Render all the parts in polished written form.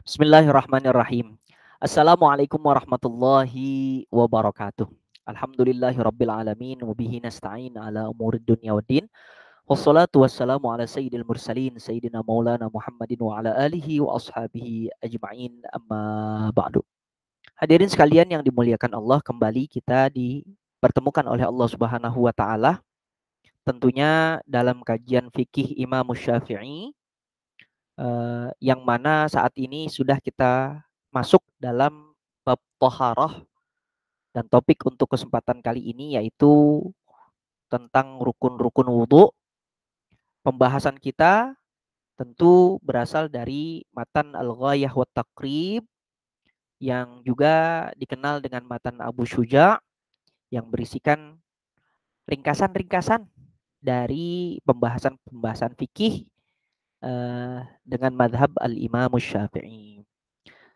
Bismillahirrahmanirrahim. Assalamualaikum warahmatullahi wabarakatuh. Alhamdulillahirabbil alamin wa bihi nasta'in ala umurid dunya waddin. Wassalatu wassalamu ala sayyidil mursalin sayyidina maulana Muhammadin wa ala alihi wa ashabihi ajma'in amma ba'du. Hadirin sekalian yang dimuliakan Allah, kembali kita dipertemukan oleh Allah Subhanahu wa taala tentunya dalam kajian fikih Imam Syafi'i, yang mana saat ini sudah kita masuk dalam bab toharoh, dan topik untuk kesempatan kali ini yaitu tentang rukun-rukun wudhu. Pembahasan kita tentu berasal dari matan Al-Ghayah wa Taqrib yang juga dikenal dengan matan Abu Syuja, yang berisikan ringkasan-ringkasan dari pembahasan-pembahasan fikih dengan madhab Al-Imam Syafi'i.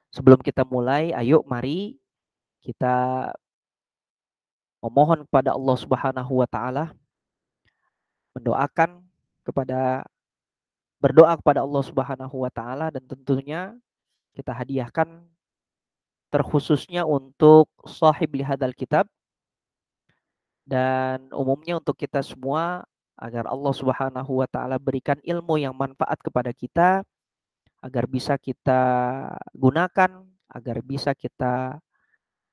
Sebelum kita mulai, ayo mari kita memohon kepada Allah Subhanahu wa taala, mendoakan kepada berdoa kepada Allah Subhanahu wa taala, dan tentunya kita hadiahkan terkhususnya untuk sahib lihadal kitab dan umumnya untuk kita semua, agar Allah Subhanahu wa taala berikan ilmu yang manfaat kepada kita, agar bisa kita gunakan, agar bisa kita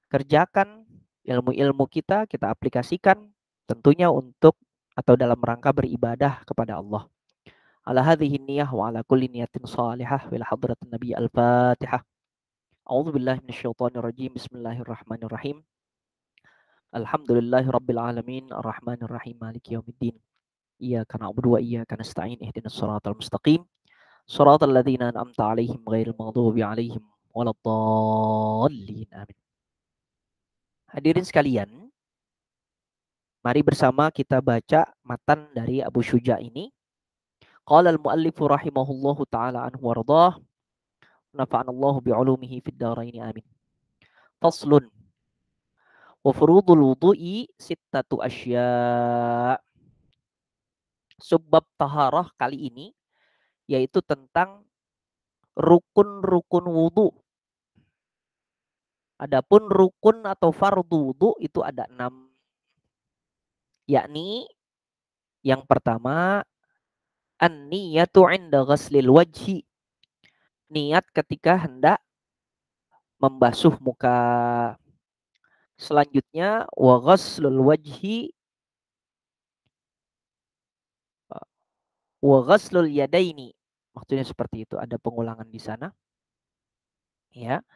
kerjakan ilmu-ilmu kita aplikasikan tentunya untuk atau dalam rangka beribadah kepada Allah. Ala hadhihi niyah wa ala kulli niyatin salihah wa ila hadratin nabi al-fatihah. A'udzu billahi minasyaitonir rajim. Bismillahirrahmanirrahim. Alhamdulillahi rabbil alamin arrahmanir rahim maliki yaumiddin. Iyyaka na'budu wa iyyaka nasta'in ihdinas siratal mustaqim. Shiratal ladzina an'amta 'alaihim ghairil maghdubi 'alaihim waladdallin. Amin. Hadirin sekalian, mari bersama kita baca matan dari Abu Syuja ini. Qala al-muallifu rahimahullahu ta'ala anhu wardah. Nafa'anallahu bi'ulumihi fid dharaini amin. Faslun. Wa furudul wudu'i sittatu asya. Subbab taharah kali ini yaitu tentang rukun-rukun wudu. Adapun rukun atau fardu wudu itu ada 6, yakni yang pertama an-niyatu 'inda ghaslil wajhi. Niat ketika hendak membasuh muka. Selanjutnya wa ghaslul wajhi wa ghaslul yadaini. Maksudnya seperti itu, ada pengulangan di sana. Ya.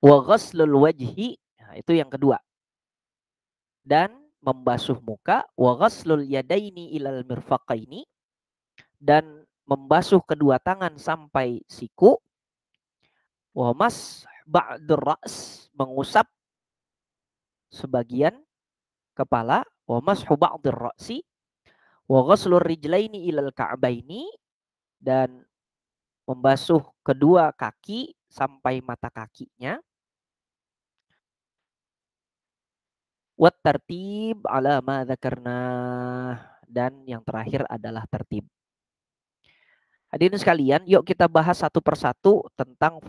Wa ghaslul wajhi, nah, itu yang kedua. Dan membasuh muka, wa ghaslul yadaini ilal mirfaqaini, dan membasuh kedua tangan sampai siku, wa mas ba'dur ra's, mengusap sebagian kepala, wa mashu ba'dur ra'si, wa ghaslur rijlaini ilal ka'baini, dan membasuh kedua kaki sampai mata kakinya. Wat tartib ala ma dzakarna, dan yang terakhir adalah tertib. Hadirin sekalian, yuk kita bahas satu persatu tentang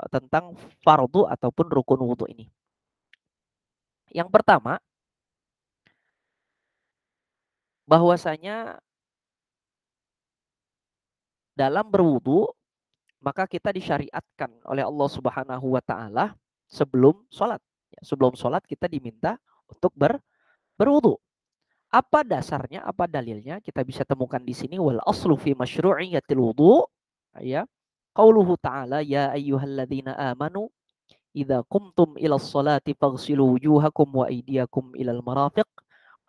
tentang fardu ataupun rukun wudu ini. Yang pertama, bahwasanya dalam berwudu maka kita disyariatkan oleh Allah Subhanahu wa taala sebelum sholat. Sebelum sholat kita diminta untuk berwudu. Apa dasarnya, apa dalilnya? Kita bisa temukan di sini, wal aslu fi masyru'iyatil wudu, ya. Qauluhu ta'ala ya ayyuhalladzina amanu idza qumtum ilas sholati faghsilu wujuhakum wa aydiyakum ilal marafiq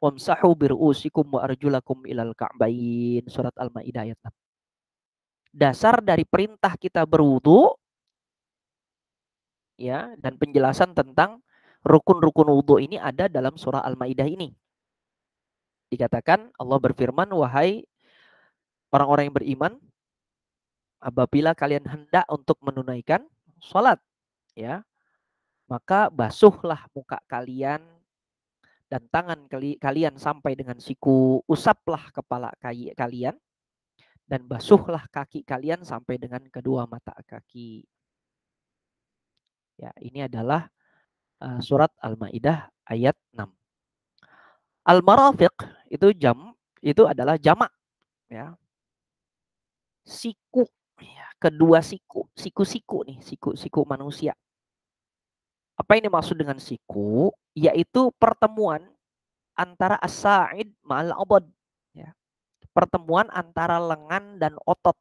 wamsahu biru'usikum wa arjulakum ilal ka'bain. Surat Al-Maidah ayat 6. Dasar dari perintah kita berwudu, ya, dan penjelasan tentang rukun-rukun wudu ini ada dalam surah Al-Maidah ini. Dikatakan Allah berfirman, wahai orang-orang yang beriman, apabila kalian hendak untuk menunaikan sholat, ya, maka basuhlah muka kalian dan tangan kalian sampai dengan siku, usaplah kepala kalian, dan basuhlah kaki kalian sampai dengan kedua mata kaki. Ya, ini adalah surat Al-Maidah ayat 6. Al-marafiq itu adalah jamak, ya. Siku, ya, kedua siku nih, siku manusia. Apa ini maksud dengan siku? Yaitu pertemuan antara as-sa'id ma'al abad, ya. Pertemuan antara lengan dan otot.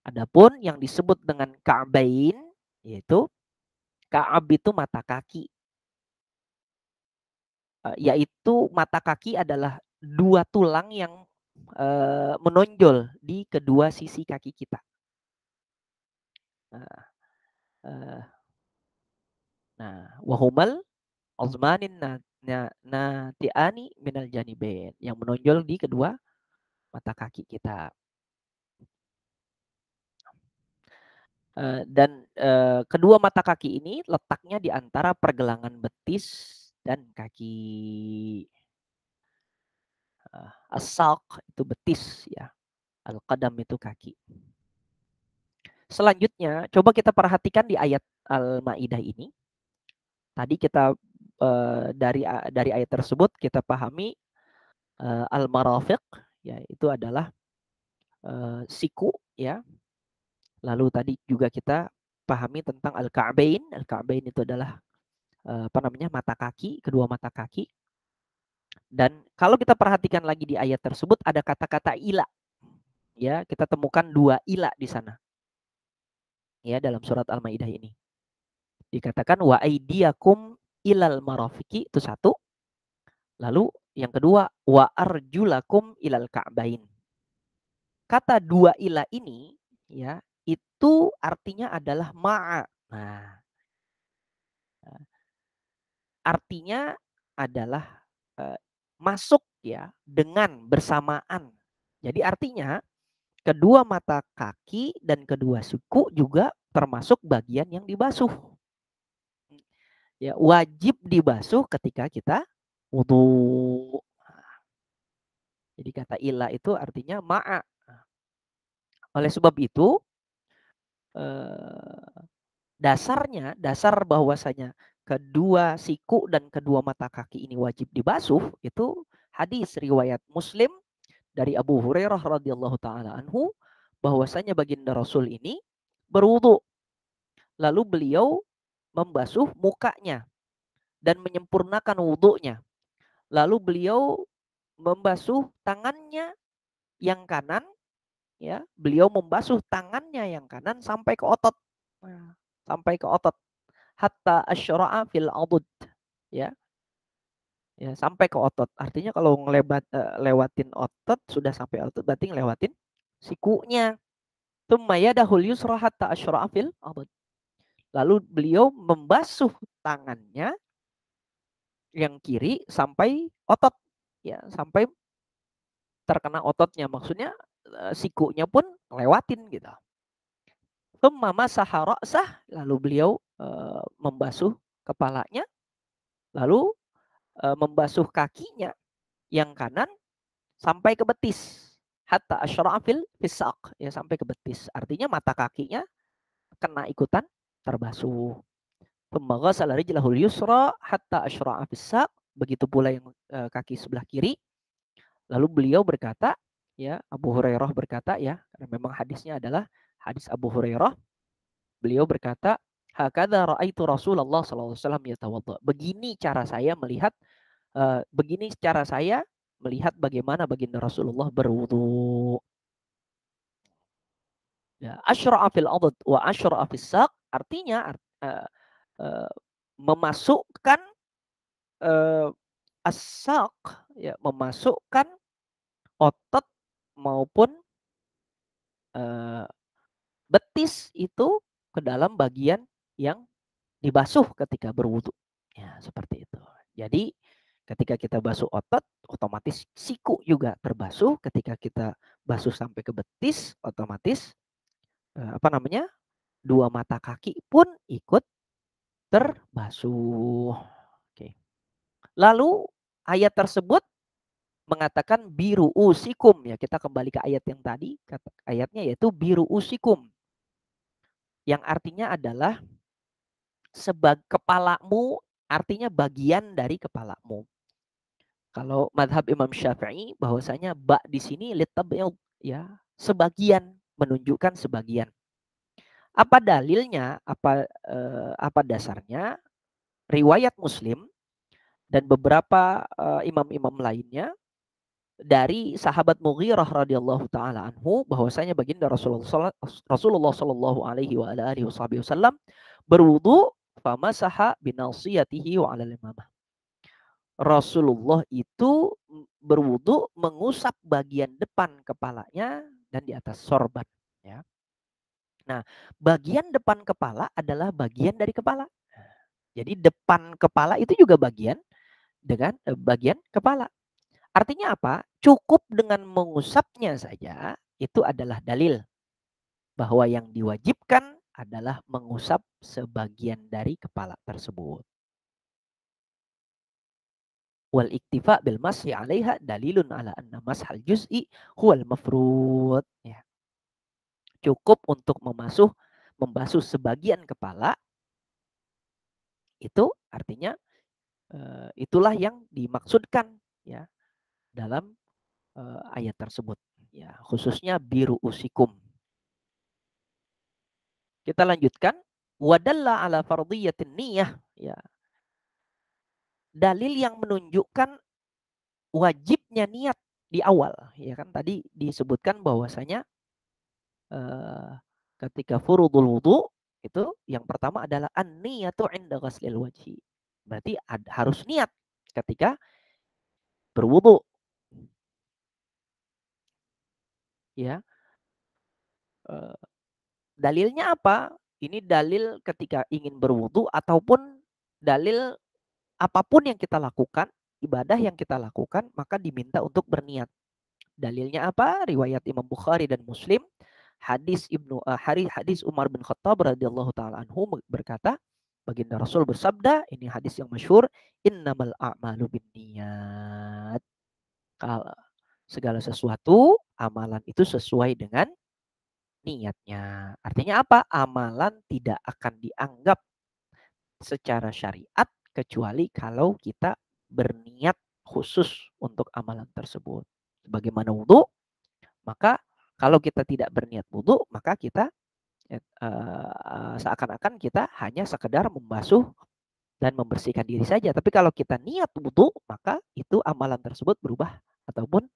Adapun yang disebut dengan ka'bain, yaitu ka'ab itu mata kaki. Yaitu mata kaki adalah dua tulang yang menonjol di kedua sisi kaki kita. Wahumal uzmanin nati'ani minal janibain, yang menonjol di kedua mata kaki kita. Dan kedua mata kaki ini letaknya di antara pergelangan betis dan kaki. As-saq itu betis, ya. Al-qadam itu kaki. Selanjutnya, coba kita perhatikan di ayat Al-Maidah ini. Tadi kita dari ayat tersebut kita pahami al-marafiq, ya, itu adalah siku, ya. Lalu tadi juga kita pahami tentang al-ka'bain. Al-ka'bain itu adalah mata kaki, kedua mata kaki. Dan kalau kita perhatikan lagi di ayat tersebut ada kata-kata ila. Ya, kita temukan dua ila di sana. Ya, dalam surat Al-Maidah ini. Dikatakan wa aidiyakum ilal marafiqi, itu satu. Lalu yang kedua wa arjulakum ilal ka'bain. Kata dua ila ini, ya, itu artinya adalah ma'a. Nah, artinya adalah masuk, ya, dengan bersamaan. Jadi artinya kedua mata kaki dan kedua siku juga termasuk bagian yang dibasuh. Ya, wajib dibasuh ketika kita wudu. Jadi kata ila itu artinya ma'a. Oleh sebab itu dasar bahwasanya kedua siku dan kedua mata kaki ini wajib dibasuh itu hadis riwayat Muslim dari Abu Hurairah radhiyallahu taala anhu, bahwasanya baginda Rasul ini berwudu. Lalu beliau membasuh mukanya dan menyempurnakan wudunya. Lalu beliau membasuh tangannya yang kanan, ya. Beliau membasuh tangannya yang kanan sampai ke otot. Sampai ke otot. Hatta asyra'a fil adud, ya. Ya, sampai ke otot. Artinya kalau lewatin otot sudah sampai otot berarti ngelewatin sikunya. Tsumma yadahul yusra hatta asyra'a fil adud. Lalu beliau membasuh tangannya yang kiri sampai otot, ya, sampai terkena ototnya, maksudnya sikunya pun lewatin gitu. Tsumma masaha ra'sah, lalu beliau membasuh kepalanya, lalu membasuh kakinya yang kanan sampai ke betis. Hatta asyra'a fil fisaq, ya, sampai ke betis. Artinya mata kakinya kena ikutan terbasuh. Tsumma ghassala rijlahul yusra hatta asyra'a fisaq, begitu pula yang kaki sebelah kiri. Lalu beliau berkata, ya, Abu Hurairah berkata, ya, karena memang hadisnya adalah hadis Abu Hurairah. Beliau berkata, hakadza raaitu Rasulullah sallallahu alaihi wasallam yatawadda. Begini cara saya melihat bagaimana baginda Rasulullah berwudu. Ya, asyra'a fil adud wa asyra'a fis saq, artinya memasukkan as-saq, ya, memasukkan otot maupun betis itu ke dalam bagian yang dibasuh ketika berwudu. Ya, seperti itu. Jadi ketika kita basuh otot, otomatis siku juga terbasuh. Ketika kita basuh sampai ke betis, otomatis dua mata kaki pun ikut terbasuh. Oke. Lalu ayat tersebut mengatakan biru usikum, ya kita kembali ke ayat yang tadi, ayatnya yaitu biru usikum, yang artinya adalah kepalamu, artinya bagian dari kepalamu. Kalau madhab Imam Syafi'i bahwasanya ba di sini litab'il, ya, sebagian, menunjukkan sebagian. Apa dalilnya? Apa dasarnya? Riwayat Muslim dan beberapa imam-imam lainnya dari sahabat Mughirah radhiyallahu taala anhu bahwasanya baginda Rasulullah sallallahu alaihi wa alihi wasallam berwudu famasaha binasiyatihi wa 'alal imamah. Rasulullah itu berwudu mengusap bagian depan kepalanya dan di atas sorban, ya. Nah, bagian depan kepala adalah bagian dari kepala. Jadi depan kepala itu juga bagian dengan bagian kepala. Artinya apa? Cukup dengan mengusapnya saja itu adalah dalil bahwa yang diwajibkan adalah mengusap sebagian dari kepala tersebut. Wal iktifa bil masyi 'alaiha dalilun ala anna mashal juz'i huwal mafrud, ya. Cukup untuk membasuh sebagian kepala itu artinya itulah yang dimaksudkan, ya, dalam ayat tersebut, ya, khususnya biru usikum. Kita lanjutkan, wadalla ala fardhiyatin niyah, ya. Dalil yang menunjukkan wajibnya niat di awal, ya kan tadi disebutkan bahwasanya ketika furudul wudu itu yang pertama adalah an-niyatu 'inda ghaslil wajhi. Berarti harus niat ketika berwudu. Ya. Dalilnya apa? Ini dalil ketika ingin berwudu ataupun dalil apapun yang kita lakukan, ibadah yang kita lakukan, maka diminta untuk berniat. Dalilnya apa? Riwayat Imam Bukhari dan Muslim, hadis Umar bin Khattab radhiyallahu taala anhu berkata, baginda Rasul bersabda, ini hadis yang masyhur, innamal a'malu binniyat. Kalau segala sesuatu, amalan itu sesuai dengan niatnya. Artinya apa? Amalan tidak akan dianggap secara syariat kecuali kalau kita berniat khusus untuk amalan tersebut. Bagaimana wudhu? Maka kalau kita tidak berniat wudhu, maka kita seakan-akan kita hanya sekedar membasuh dan membersihkan diri saja. Tapi kalau kita niat wudhu, maka itu amalan tersebut berubah ataupun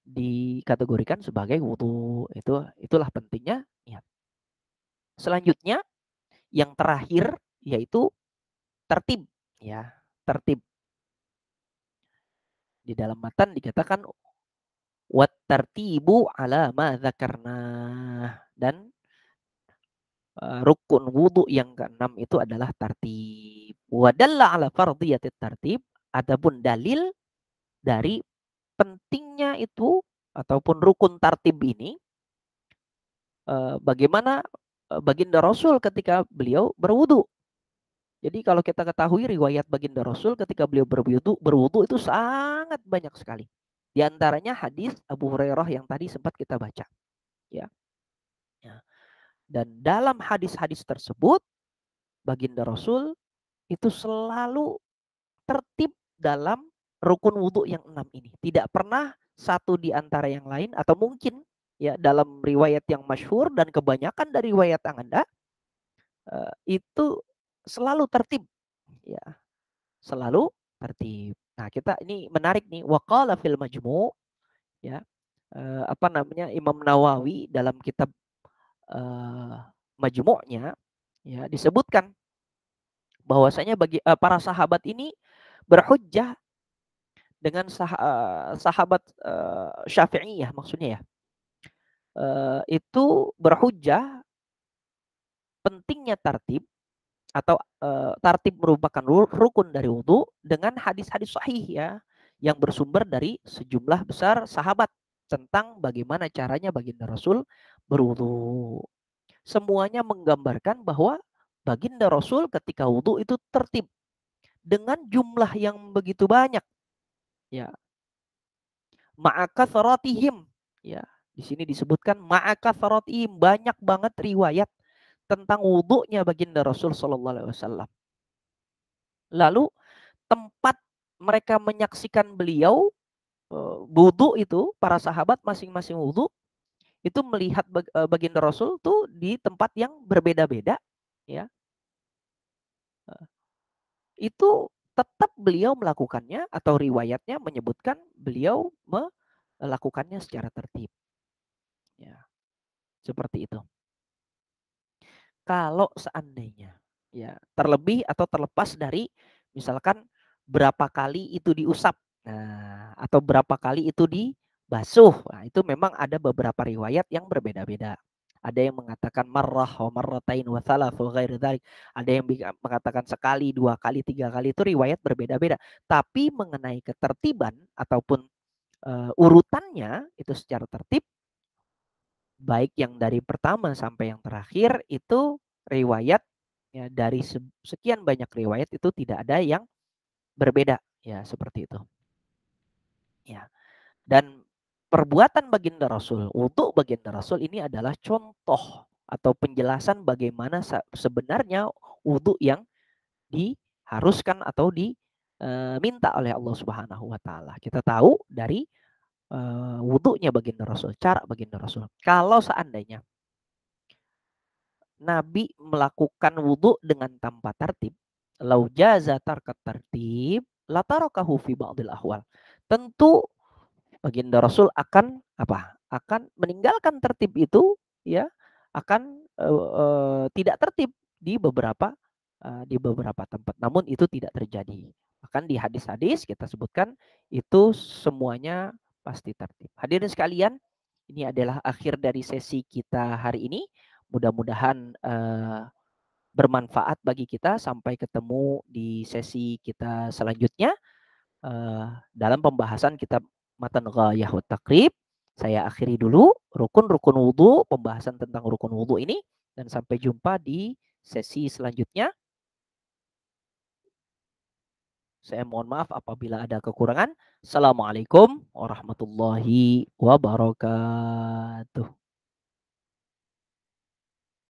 dikategorikan sebagai wudhu. Itulah pentingnya niat. Selanjutnya yang terakhir yaitu tertib, ya. Tertib. Di dalam matan dikatakan wat tartibu ala ma dzakarna, dan rukun wudu yang keenam itu adalah tartib. Wa dalla ala fardhiyatit tartib, adapun dalil dari pentingnya itu ataupun rukun tartib ini bagaimana baginda Rasul ketika beliau berwudu. Jadi kalau kita ketahui riwayat baginda Rasul ketika beliau berwudu itu sangat banyak sekali. Di antaranya hadis Abu Hurairah yang tadi sempat kita baca, ya. Ya. Dan dalam hadis-hadis tersebut baginda Rasul itu selalu tertib dalam rukun wudhu yang 6 ini. Tidak pernah satu di antara yang lain atau mungkin ya dalam riwayat yang masyhur dan kebanyakan dari riwayat Anda itu selalu tertib, ya, selalu tertib. Nah, kita ini menarik nih, waqala fil majmu', ya, apa namanya, Imam Nawawi dalam kitab majmu'nya, ya, disebutkan bahwasanya bagi para sahabat ini berhujjah dengan sahabat Syafi'iyah maksudnya, ya. Itu berhujjah pentingnya tertib atau tartib merupakan rukun dari wudu dengan hadis-hadis sahih, ya, yang bersumber dari sejumlah besar sahabat tentang bagaimana caranya baginda Rasul berwudu. Semuanya menggambarkan bahwa baginda Rasul ketika wudu itu tertib dengan jumlah yang begitu banyak, ya. ma'akatharatihim. Ya, di sini disebutkan ma'akatharatihim, banyak banget riwayat tentang wudhunya baginda Rasul Shallallahu Alaihi Wasallam. Lalu tempat mereka menyaksikan beliau wudhu itu, para sahabat masing-masing wudhu itu melihat baginda Rasul tuh di tempat yang berbeda-beda, ya. Itu tetap beliau melakukannya atau riwayatnya menyebutkan beliau melakukannya secara tertib. Ya, seperti itu. Kalau seandainya ya terlebih atau terlepas dari misalkan berapa kali itu diusap, nah atau berapa kali itu dibasuh, nah itu memang ada beberapa riwayat yang berbeda-beda. Ada yang mengatakan marrah wa marratain wa thalath wa ghairi dzalik. Ada yang mengatakan sekali, dua kali, tiga kali, itu riwayat berbeda-beda. Tapi mengenai ketertiban ataupun urutannya itu secara tertib, baik yang dari pertama sampai yang terakhir itu riwayat ya, dari sekian banyak riwayat itu tidak ada yang berbeda, ya seperti itu. Ya. Dan perbuatan baginda Rasul, untuk baginda Rasul ini adalah contoh atau penjelasan bagaimana sebenarnya wudhu yang diharuskan atau diminta oleh Allah Subhanahu wa taala. Kita tahu dari wudhunya baginda Rasul, cara baginda Rasul. Kalau seandainya Nabi melakukan wudhu dengan tanpa tertib, lau jaza tarkat tertib, latarakahu fi ba'dil ahwal. Tentu baginda Rasul akan apa? Akan meninggalkan tertib itu, ya, akan tidak tertib di beberapa tempat. Namun itu tidak terjadi. Bahkan di hadis-hadis kita sebutkan itu semuanya pasti tertib. Hadirin sekalian, ini adalah akhir dari sesi kita hari ini. Mudah-mudahan bermanfaat bagi kita. Sampai ketemu di sesi kita selanjutnya dalam pembahasan kitab Matan Ghayah wa Taqrib. Saya akhiri dulu rukun-rukun wudhu, pembahasan tentang rukun wudhu ini, dan sampai jumpa di sesi selanjutnya. Saya mohon maaf apabila ada kekurangan. Assalamualaikum warahmatullahi wabarakatuh.